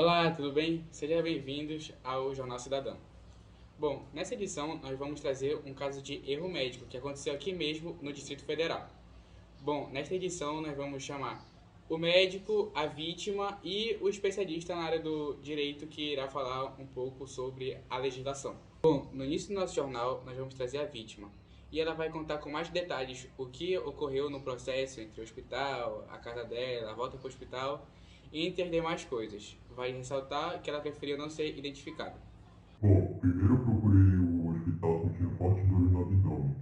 Olá, tudo bem? Sejam bem-vindos ao Jornal Cidadão. Bom, nessa edição nós vamos trazer um caso de erro médico que aconteceu aqui mesmo no Distrito Federal. Bom, nesta edição nós vamos chamar o médico, a vítima e o especialista na área do direito que irá falar um pouco sobre a legislação. Bom, no início do nosso jornal nós vamos trazer a vítima e ela vai contar com mais detalhes o que ocorreu no processo entre o hospital, a casa dela, a volta para o hospital e entre as demais coisas. Vai ressaltar que ela preferiu não ser identificada. Bom, primeiro eu procurei o hospital sentindo fortes dores no abdômen.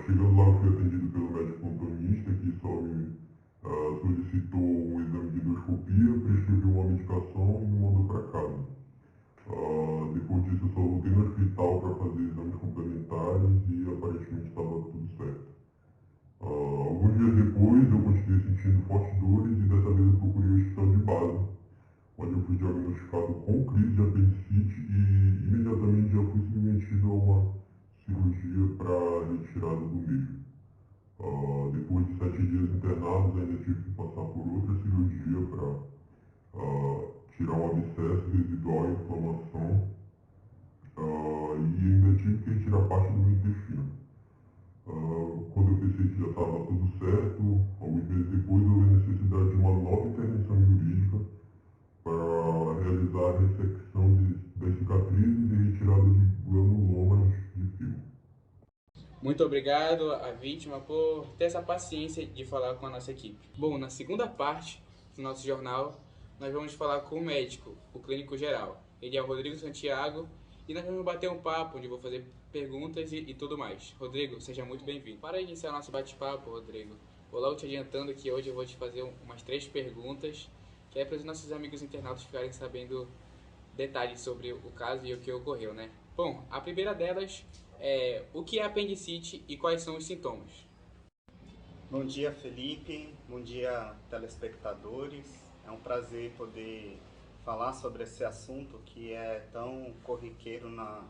Chegando lá, eu fui atendido pelo médico plantonista, que só me solicitou um exame de endoscopia, prescreveu uma medicação e me mandou para casa. Depois disso, eu só voltei no hospital para fazer exames complementares e aparentemente estava tudo certo. Alguns dias depois, eu continuei sentindo fortes dores e dessa vez eu procurei o hospital de base, onde eu fui diagnosticado com crise de apendicite e imediatamente já fui submetido a uma cirurgia para retirada do mesmo. Depois de 7 dias internados, ainda tive que passar por outra cirurgia para tirar um abscesso residual e inflamação e ainda tive que retirar parte do meu intestino. Quando eu pensei que já estava tudo certo, alguns meses depois houve a necessidade de uma nova intervenção jurídica para realizar a ressecção das cicatrizes e retirada de granulomas de fio. Muito obrigado à vítima por ter essa paciência de falar com a nossa equipe. Bom, na segunda parte do nosso jornal, nós vamos falar com o médico, o clínico geral. Ele é o Rodrigo Santiago e nós vamos bater um papo onde eu vou fazer perguntas e tudo mais. Rodrigo, seja muito bem-vindo. Para iniciar nosso bate-papo, Rodrigo, vou logo te adiantando que hoje eu vou te fazer umas 3 perguntas, que é para os nossos amigos internautas ficarem sabendo detalhes sobre o caso e o que ocorreu, né? Bom, a primeira delas é o que é apendicite e quais são os sintomas. Bom dia, Felipe. Bom dia, telespectadores. É um prazer poder falar sobre esse assunto que é tão corriqueiro na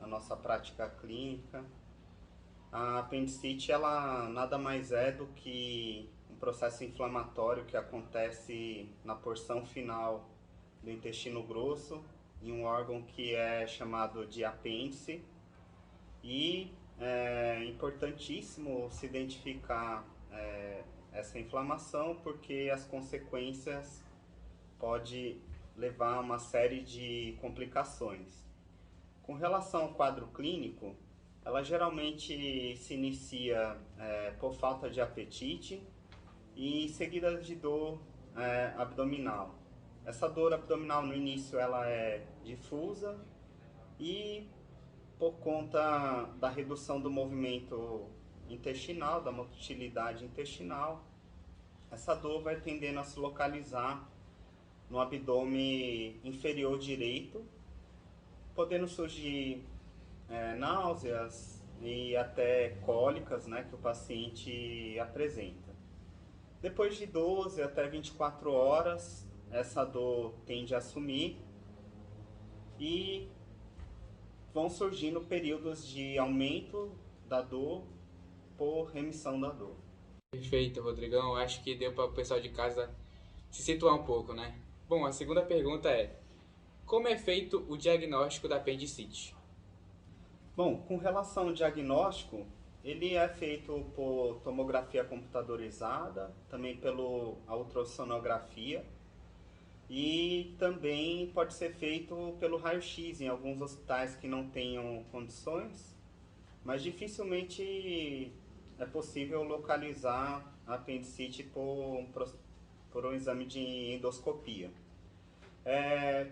nossa prática clínica. A apendicite, ela nada mais é do que um processo inflamatório que acontece na porção final do intestino grosso, em um órgão que é chamado de apêndice. E é importantíssimo se identificar essa inflamação, porque as consequências pode levar a uma série de complicações. Com relação ao quadro clínico, ela geralmente se inicia por falta de apetite e seguida de dor abdominal. Essa dor abdominal no início ela é difusa e por conta da redução do movimento intestinal, da motilidade intestinal, essa dor vai tendendo a se localizar no abdômen inferior direito, podendo surgir náuseas e até cólicas, né, que o paciente apresenta. Depois de 12 até 24 horas, essa dor tende a sumir e vão surgindo períodos de aumento da dor por remissão da dor. Perfeito, Rodrigão. Acho que deu para o pessoal de casa se situar um pouco, né? Bom, a segunda pergunta é: como é feito o diagnóstico da apendicite? Bom, com relação ao diagnóstico, ele é feito por tomografia computadorizada, também pela ultrassonografia e também pode ser feito pelo raio-x em alguns hospitais que não tenham condições, mas dificilmente é possível localizar a apendicite por um exame de endoscopia.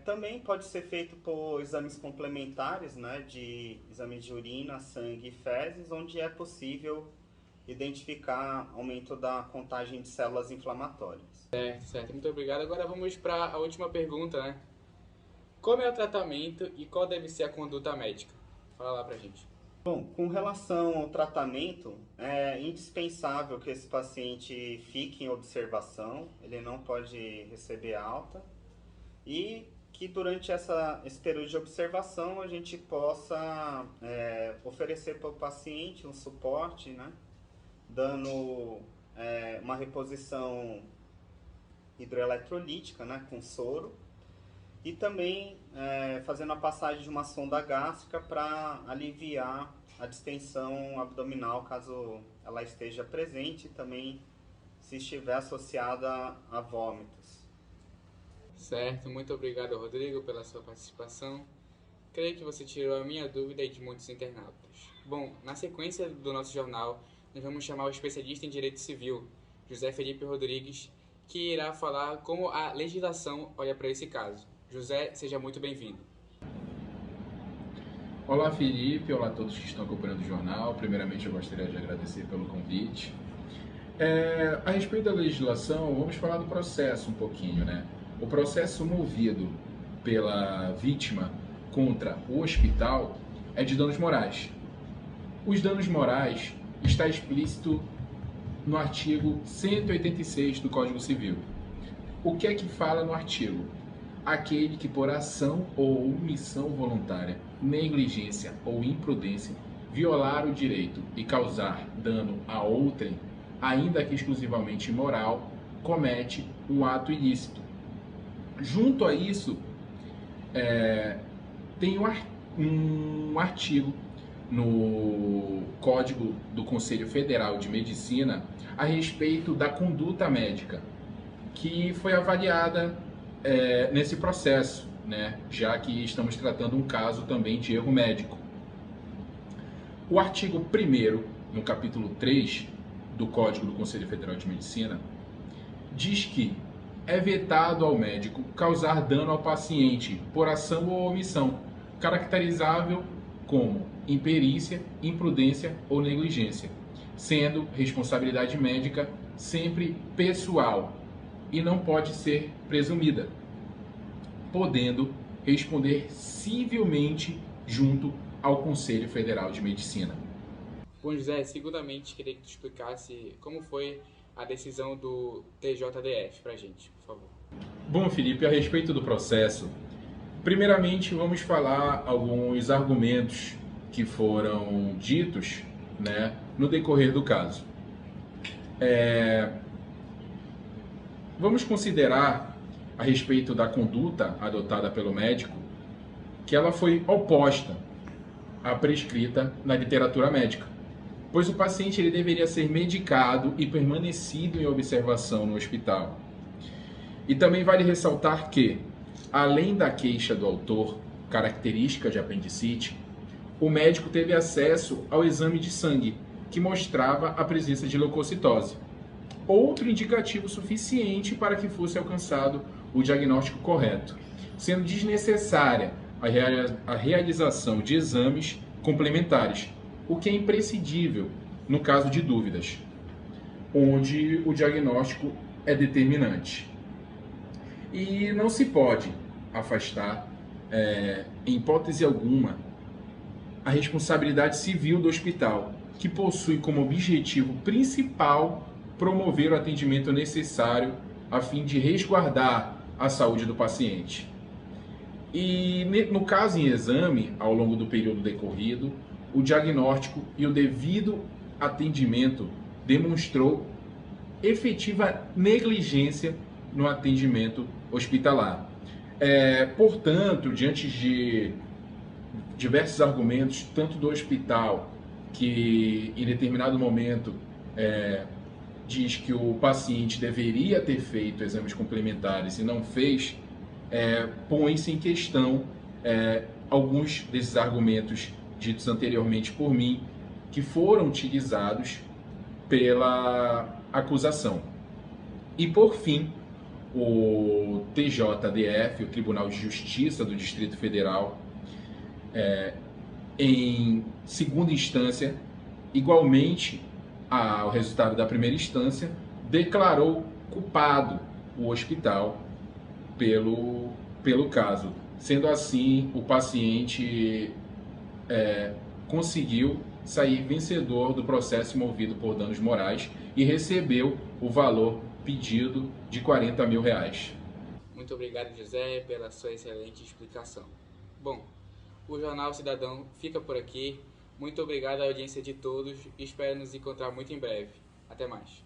Também pode ser feito por exames complementares, né, de exames de urina, sangue e fezes, onde é possível identificar aumento da contagem de células inflamatórias. Certo, certo. Muito obrigado. Agora vamos para a última pergunta, né? Como é o tratamento e qual deve ser a conduta médica? Fala lá pra gente. Bom, com relação ao tratamento, é indispensável que esse paciente fique em observação, ele não pode receber alta e que durante esse período de observação a gente possa oferecer para o paciente um suporte, né, dando uma reposição hidroeletrolítica, né, com soro e também fazendo a passagem de uma sonda gástrica para aliviar a distensão abdominal caso ela esteja presente, e também se estiver associada a vômitos. Certo, muito obrigado, Rodrigo, pela sua participação. Creio que você tirou a minha dúvida e de muitos internautas. Bom, na sequência do nosso jornal, nós vamos chamar o especialista em Direito Civil, José Felipe Rodrigues, que irá falar como a legislação olha para esse caso. José, seja muito bem-vindo. Olá, Felipe. Olá a todos que estão acompanhando o jornal. Primeiramente, eu gostaria de agradecer pelo convite. A respeito da legislação, vamos falar do processo um pouquinho, né? O processo movido pela vítima contra o hospital é de danos morais. Os danos morais está explícito no artigo 186 do Código Civil. O que é que fala no artigo? Aquele que por ação ou omissão voluntária, negligência ou imprudência, violar o direito e causar dano a outrem, ainda que exclusivamente imoral, comete um ato ilícito. Junto a isso, tem um artigo no Código do Conselho Federal de Medicina a respeito da conduta médica, que foi avaliada nesse processo, né? Já que estamos tratando um caso também de erro médico. O artigo 1º, no capítulo 3 do Código do Conselho Federal de Medicina, diz que é vetado ao médico causar dano ao paciente por ação ou omissão, caracterizável como imperícia, imprudência ou negligência, sendo responsabilidade médica sempre pessoal e não pode ser presumida, podendo responder civilmente junto ao Conselho Federal de Medicina. Bom, José, segundamente queria que tu explicasse como foi a decisão do TJDF para a gente, por favor. Bom, Felipe, a respeito do processo, primeiramente vamos falar alguns argumentos que foram ditos, né, no decorrer do caso. Vamos considerar a respeito da conduta adotada pelo médico que ela foi oposta à prescrita na literatura médica, pois o paciente ele deveria ser medicado e permanecido em observação no hospital. E também vale ressaltar que, além da queixa do autor, característica de apendicite, o médico teve acesso ao exame de sangue, que mostrava a presença de leucocitose, outro indicativo suficiente para que fosse alcançado o diagnóstico correto, sendo desnecessária a realização de exames complementares, o que é imprescindível no caso de dúvidas, onde o diagnóstico é determinante. E não se pode afastar, em hipótese alguma, a responsabilidade civil do hospital, que possui como objetivo principal promover o atendimento necessário a fim de resguardar a saúde do paciente. E no caso em exame, ao longo do período decorrido, o diagnóstico e o devido atendimento demonstrou efetiva negligência no atendimento hospitalar. Portanto, diante de diversos argumentos, tanto do hospital, que em determinado momento diz que o paciente deveria ter feito exames complementares e não fez, põe-se em questão alguns desses argumentos ditos anteriormente por mim, que foram utilizados pela acusação. E por fim, o TJDF, o Tribunal de Justiça do Distrito Federal, em segunda instância, igualmente ao resultado da primeira instância, declarou culpado o hospital pelo caso. Sendo assim, o paciente conseguiu sair vencedor do processo movido por danos morais e recebeu o valor pedido de R$40 mil. Muito obrigado, José, pela sua excelente explicação. Bom, o Jornal Cidadão fica por aqui. Muito obrigado à audiência de todos e espero nos encontrar muito em breve. Até mais.